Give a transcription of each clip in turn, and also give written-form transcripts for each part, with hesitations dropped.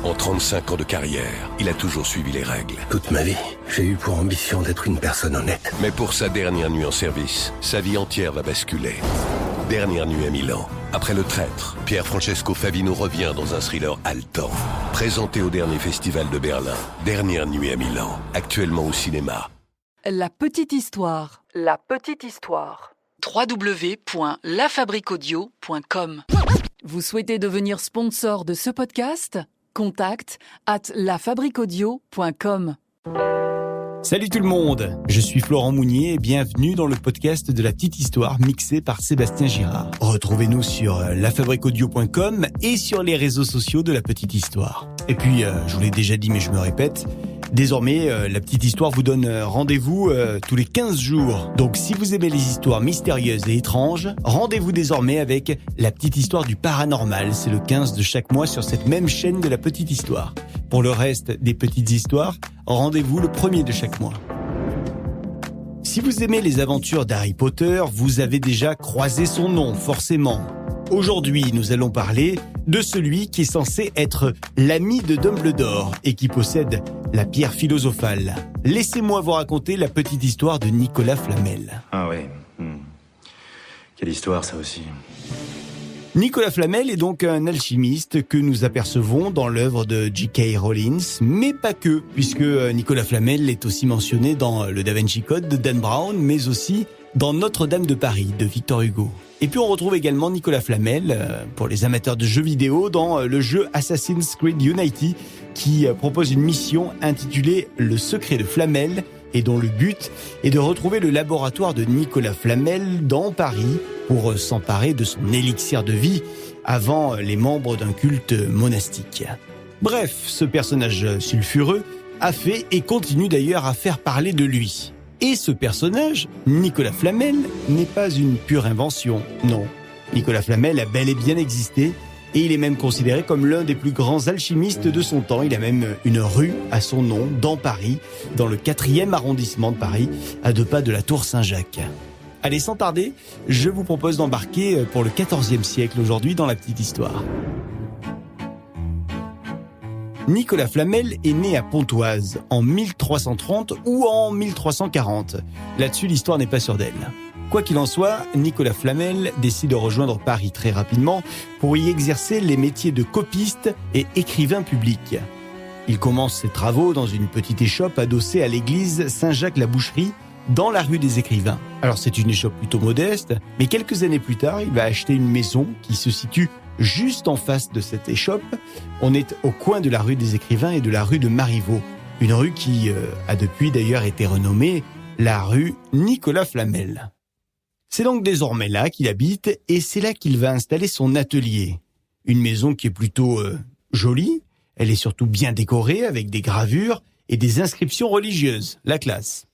En 35 ans de carrière, il a toujours suivi les règles. Toute ma vie, j'ai eu pour ambition d'être une personne honnête. Mais pour sa dernière nuit en service, sa vie entière va basculer. Dernière nuit à Milan. Après Le Traître, Pier Francesco Favino revient dans un thriller haletant. Présenté au dernier festival de Berlin. Dernière nuit à Milan. Actuellement au cinéma. La petite histoire. La petite histoire. www.lafabriquaudio.com. Vous souhaitez devenir sponsor de ce podcast ? Contact @lafabriquaudio.com. Salut tout le monde, je suis Florent Mounier et bienvenue dans le podcast de La Petite Histoire mixé par Sébastien Girard. Retrouvez-nous sur lafabriquaudio.com et sur les réseaux sociaux de La Petite Histoire. Et puis, je vous l'ai déjà dit mais je me répète, désormais La Petite Histoire vous donne rendez-vous tous les 15 jours. Donc si vous aimez les histoires mystérieuses et étranges, rendez-vous désormais avec La Petite Histoire du Paranormal. C'est le 15 de chaque mois sur cette même chaîne de La Petite Histoire. Pour le reste des petites histoires, rendez-vous le 1er de chaque mois. Si vous aimez les aventures d'Harry Potter, vous avez déjà croisé son nom, forcément. Aujourd'hui, nous allons parler de celui qui est censé être l'ami de Dumbledore et qui possède la pierre philosophale. Laissez-moi vous raconter la petite histoire de Nicolas Flamel. Ah ouais. Quelle histoire, ça aussi. Nicolas Flamel est donc un alchimiste que nous apercevons dans l'œuvre de J.K. Rowling, mais pas que, puisque Nicolas Flamel est aussi mentionné dans le Da Vinci Code de Dan Brown, mais aussi dans Notre-Dame de Paris de Victor Hugo. Et puis on retrouve également Nicolas Flamel, pour les amateurs de jeux vidéo, dans le jeu Assassin's Creed Unity, qui propose une mission intitulée Le secret de Flamel, et dont le but est de retrouver le laboratoire de Nicolas Flamel dans Paris pour s'emparer de son élixir de vie avant les membres d'un culte monastique. Bref, ce personnage sulfureux a fait et continue d'ailleurs à faire parler de lui. Et ce personnage, Nicolas Flamel, n'est pas une pure invention, non. Nicolas Flamel a bel et bien existé, et il est même considéré comme l'un des plus grands alchimistes de son temps. Il a même une rue à son nom, dans Paris, dans le 4e arrondissement de Paris, à 2 pas de la Tour Saint-Jacques. Allez, sans tarder, je vous propose d'embarquer pour le 14e siècle aujourd'hui dans la petite histoire. Nicolas Flamel est né à Pontoise en 1330 ou en 1340. Là-dessus, l'histoire n'est pas sûre d'elle. Quoi qu'il en soit, Nicolas Flamel décide de rejoindre Paris très rapidement pour y exercer les métiers de copiste et écrivain public. Il commence ses travaux dans une petite échoppe adossée à l'église Saint-Jacques-la-Boucherie, dans la rue des Écrivains. Alors c'est une échoppe plutôt modeste, mais quelques années plus tard, il va acheter une maison qui se situe juste en face de cette échoppe. On est au coin de la rue des Écrivains et de la rue de Marivaux, une rue qui a depuis d'ailleurs été renommée la rue Nicolas Flamel. C'est donc désormais là qu'il habite et c'est là qu'il va installer son atelier. Une maison qui est plutôt jolie, elle est surtout bien décorée avec des gravures et des inscriptions religieuses, la classe.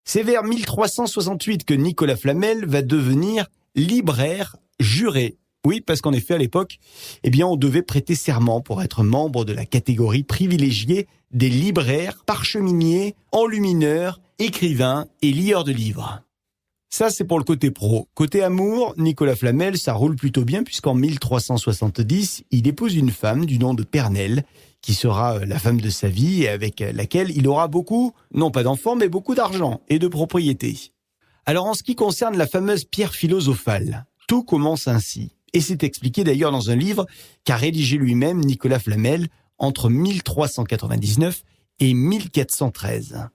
C'est vers 1368 que Nicolas Flamel va devenir libraire juré. Oui, parce qu'en effet, à l'époque, on devait prêter serment pour être membre de la catégorie privilégiée des libraires, parcheminiers, enlumineurs, écrivains et lieurs de livres. Ça, c'est pour le côté pro. Côté amour, Nicolas Flamel, ça roule plutôt bien puisqu'en 1370, il épouse une femme du nom de Pernelle, qui sera la femme de sa vie et avec laquelle il aura beaucoup, non pas d'enfants, mais beaucoup d'argent et de propriétés. Alors en ce qui concerne la fameuse pierre philosophale, tout commence ainsi. Et c'est expliqué d'ailleurs dans un livre qu'a rédigé lui-même Nicolas Flamel entre 1399 et 1413.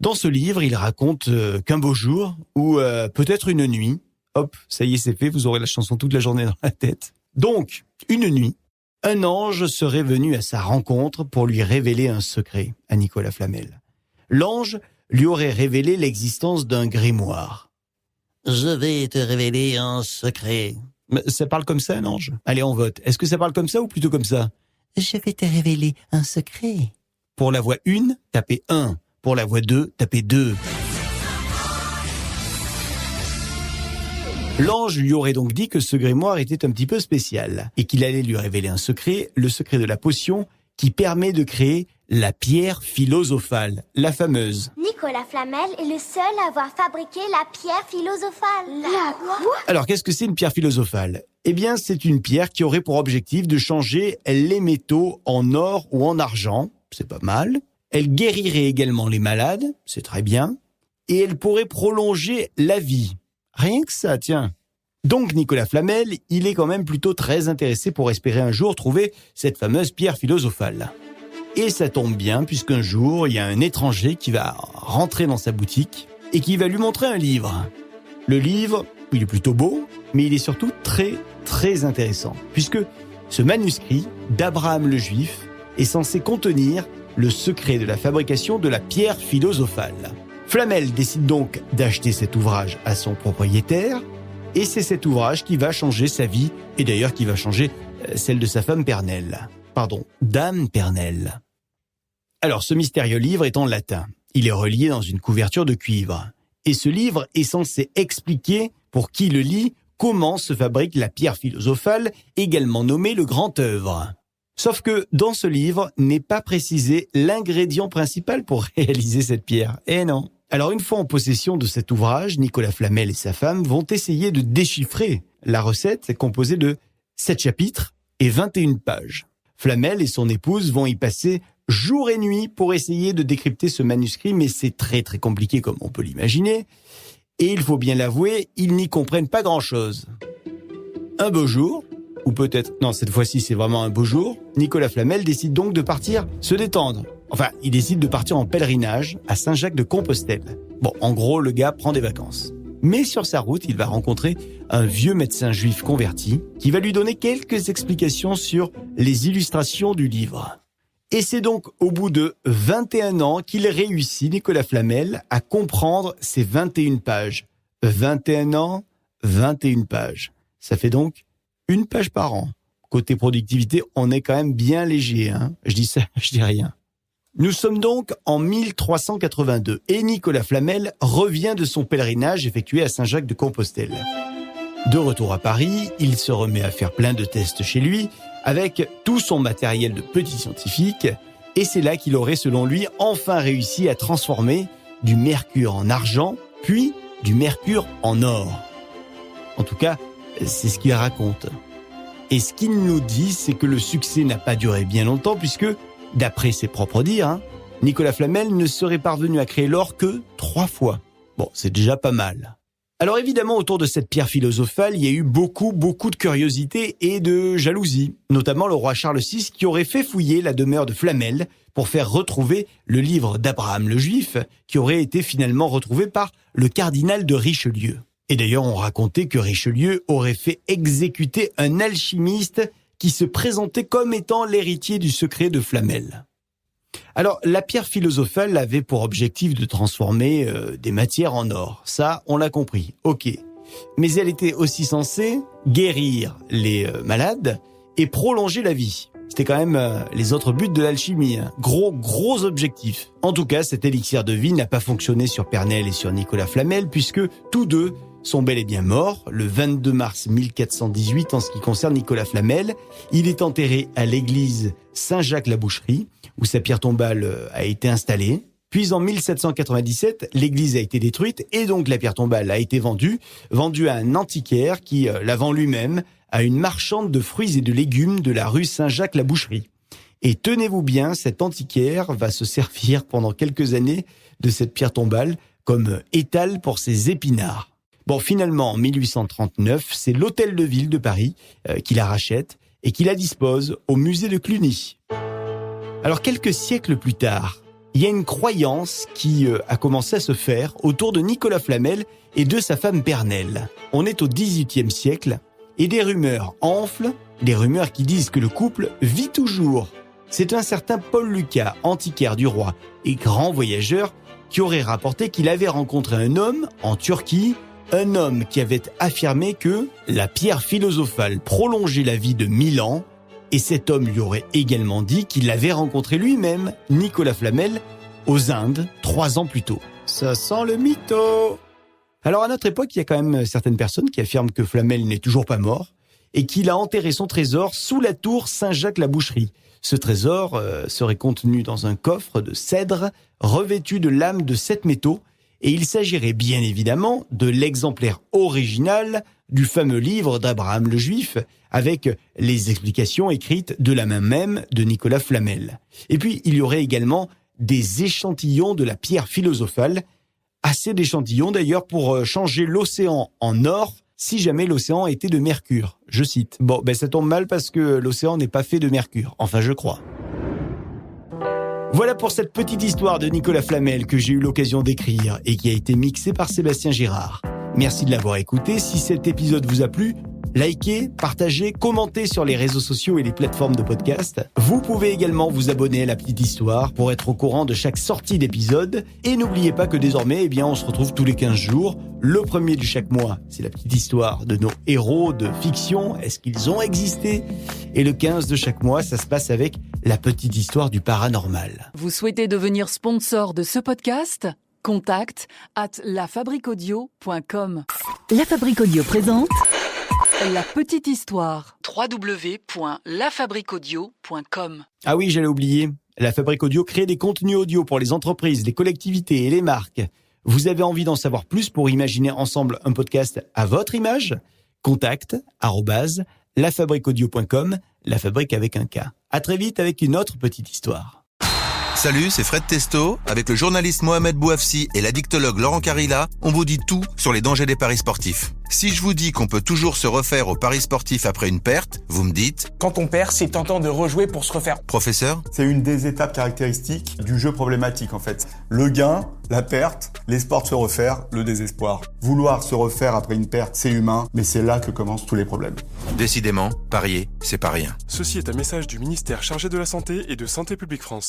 Dans ce livre, il raconte qu'un beau jour, ou peut-être une nuit, hop, ça y est, c'est fait, vous aurez la chanson toute la journée dans la tête. Donc, une nuit, un ange serait venu à sa rencontre pour lui révéler un secret à Nicolas Flamel. L'ange lui aurait révélé l'existence d'un grimoire. « Je vais te révéler un secret. » Mais ça parle comme ça, un ange ? Allez, on vote. Est-ce que ça parle comme ça ou plutôt comme ça ? « Je vais te révéler un secret. » Pour la voix 1, tapez 1. Pour la voix 2, tapez 2. L'ange lui aurait donc dit que ce grimoire était un petit peu spécial et qu'il allait lui révéler un secret, le secret de la potion qui permet de créer la pierre philosophale, la fameuse. Nicolas Flamel est le seul à avoir fabriqué la pierre philosophale. La quoi ? Alors, qu'est-ce que c'est une pierre philosophale ? Eh bien, c'est une pierre qui aurait pour objectif de changer les métaux en or ou en argent. C'est pas mal. Elle guérirait également les malades. C'est très bien. Et elle pourrait prolonger la vie. Rien que ça, tiens. Donc, Nicolas Flamel, il est quand même plutôt très intéressé pour espérer un jour trouver cette fameuse pierre philosophale. Et ça tombe bien, puisqu'un jour, il y a un étranger qui va rentrer dans sa boutique et qui va lui montrer un livre. Le livre, il est plutôt beau, mais il est surtout très, très intéressant, puisque ce manuscrit d'Abraham le Juif est censé contenir le secret de la fabrication de la pierre philosophale. Flamel décide donc d'acheter cet ouvrage à son propriétaire, et c'est cet ouvrage qui va changer sa vie, et d'ailleurs qui va changer celle de sa femme Dame Pernelle. Alors, ce mystérieux livre est en latin. Il est relié dans une couverture de cuivre. Et ce livre est censé expliquer, pour qui le lit, comment se fabrique la pierre philosophale, également nommée le grand œuvre. Sauf que dans ce livre n'est pas précisé l'ingrédient principal pour réaliser cette pierre. Eh non. Alors une fois en possession de cet ouvrage, Nicolas Flamel et sa femme vont essayer de déchiffrer la recette composée de 7 chapitres et 21 pages. Flamel et son épouse vont y passer jour et nuit pour essayer de décrypter ce manuscrit, mais c'est très très compliqué comme on peut l'imaginer. Et il faut bien l'avouer, ils n'y comprennent pas grand-chose. Un beau jour, ou peut-être, non, cette fois-ci c'est vraiment un beau jour, Nicolas Flamel décide donc de partir se détendre. Enfin, il décide de partir en pèlerinage à Saint-Jacques-de-Compostelle. Bon, en gros, le gars prend des vacances. Mais sur sa route, il va rencontrer un vieux médecin juif converti qui va lui donner quelques explications sur les illustrations du livre. Et c'est donc au bout de 21 ans qu'il réussit, Nicolas Flamel, à comprendre ces 21 pages. 21 ans, 21 pages. Ça fait donc une page par an. Côté productivité, on est quand même bien léger, hein. Je dis ça, je dis rien. Nous sommes donc en 1382 et Nicolas Flamel revient de son pèlerinage effectué à Saint-Jacques-de-Compostelle. De retour à Paris, il se remet à faire plein de tests chez lui avec tout son matériel de petit scientifique et c'est là qu'il aurait, selon lui, enfin réussi à transformer du mercure en argent, puis du mercure en or. En tout cas, c'est ce qu'il raconte. Et ce qu'il nous dit, c'est que le succès n'a pas duré bien longtemps puisque, d'après ses propres dires, Nicolas Flamel ne serait parvenu à créer l'or que 3 fois. Bon, c'est déjà pas mal. Alors évidemment, autour de cette pierre philosophale, il y a eu beaucoup de curiosité et de jalousie. Notamment le roi Charles VI qui aurait fait fouiller la demeure de Flamel pour faire retrouver le livre d'Abraham le Juif qui aurait été finalement retrouvé par le cardinal de Richelieu. Et d'ailleurs, on racontait que Richelieu aurait fait exécuter un alchimiste qui se présentait comme étant l'héritier du secret de Flamel. Alors, la pierre philosophale avait pour objectif de transformer des matières en or. Ça, on l'a compris, ok. Mais elle était aussi censée guérir les malades et prolonger la vie. C'était quand même les autres buts de l'alchimie. Hein. Gros objectif. En tout cas, cet élixir de vie n'a pas fonctionné sur Pernelle et sur Nicolas Flamel puisque tous deux sont bel et bien morts le 22 mars 1418 en ce qui concerne Nicolas Flamel. Il est enterré à l'église Saint-Jacques-la-Boucherie où sa pierre tombale a été installée. Puis en 1797, l'église a été détruite et donc la pierre tombale a été vendue à un antiquaire qui la vend lui-même à une marchande de fruits et de légumes de la rue Saint-Jacques-la-Boucherie. Et tenez-vous bien, cet antiquaire va se servir pendant quelques années de cette pierre tombale comme étal pour ses épinards. Bon, finalement, en 1839, c'est l'hôtel de ville de Paris qui la rachète et qui la dispose au musée de Cluny. Alors, quelques siècles plus tard, il y a une croyance qui a commencé à se faire autour de Nicolas Flamel et de sa femme Pernelle. On est au XVIIIe siècle et des rumeurs enflent, des rumeurs qui disent que le couple vit toujours. C'est un certain Paul Lucas, antiquaire du roi et grand voyageur, qui aurait rapporté qu'il avait rencontré un homme en Turquie, un homme qui avait affirmé que la pierre philosophale prolongeait la vie de 1000 ans, et cet homme lui aurait également dit qu'il l'avait rencontré lui-même, Nicolas Flamel, aux Indes, 3 ans plus tôt. Ça sent le mytho. Alors à notre époque, il y a quand même certaines personnes qui affirment que Flamel n'est toujours pas mort, et qu'il a enterré son trésor sous la tour Saint-Jacques-la-Boucherie. Ce trésor serait contenu dans un coffre de cèdre revêtu de lames de 7 métaux, Et il s'agirait bien évidemment de l'exemplaire original du fameux livre d'Abraham le Juif, avec les explications écrites de la main même de Nicolas Flamel. Et puis, il y aurait également des échantillons de la pierre philosophale, assez d'échantillons d'ailleurs pour changer l'océan en or si jamais l'océan était de mercure. Je cite. Bon, ça tombe mal parce que l'océan n'est pas fait de mercure. Enfin, je crois. Voilà pour cette petite histoire de Nicolas Flamel que j'ai eu l'occasion d'écrire et qui a été mixée par Sébastien Girard. Merci de l'avoir écouté. Si cet épisode vous a plu, likez, partagez, commentez sur les réseaux sociaux et les plateformes de podcast. Vous pouvez également vous abonner à La Petite Histoire pour être au courant de chaque sortie d'épisode. Et n'oubliez pas que désormais, on se retrouve tous les 15 jours. Le premier de chaque mois, c'est la petite histoire de nos héros de fiction. Est-ce qu'ils ont existé ? Et le 15 de chaque mois, ça se passe avec la petite histoire du paranormal. Vous souhaitez devenir sponsor de ce podcast ? Contact @lafabriquaudio.com. La Fabrique Audio présente La Petite Histoire. www.lafabriquaudio.com. Ah oui, j'allais oublier. La Fabrique Audio crée des contenus audio pour les entreprises, les collectivités et les marques. Vous avez envie d'en savoir plus pour imaginer ensemble un podcast à votre image ? Contact @lafabriquaudio.com, la fabrique avec un K. À très vite avec une autre petite histoire. Salut, c'est Fred Testo. Avec le journaliste Mohamed Bouafsi et l'addictologue Laurent Carilla, on vous dit tout sur les dangers des paris sportifs. Si je vous dis qu'on peut toujours se refaire aux paris sportifs après une perte, vous me dites... Quand on perd, c'est tentant de rejouer pour se refaire. Professeur ? C'est une des étapes caractéristiques du jeu problématique en fait. Le gain, la perte, l'espoir de se refaire, le désespoir. Vouloir se refaire après une perte, c'est humain, mais c'est là que commencent tous les problèmes. Décidément, parier, c'est pas rien. Ceci est un message du ministère chargé de la Santé et de Santé publique France.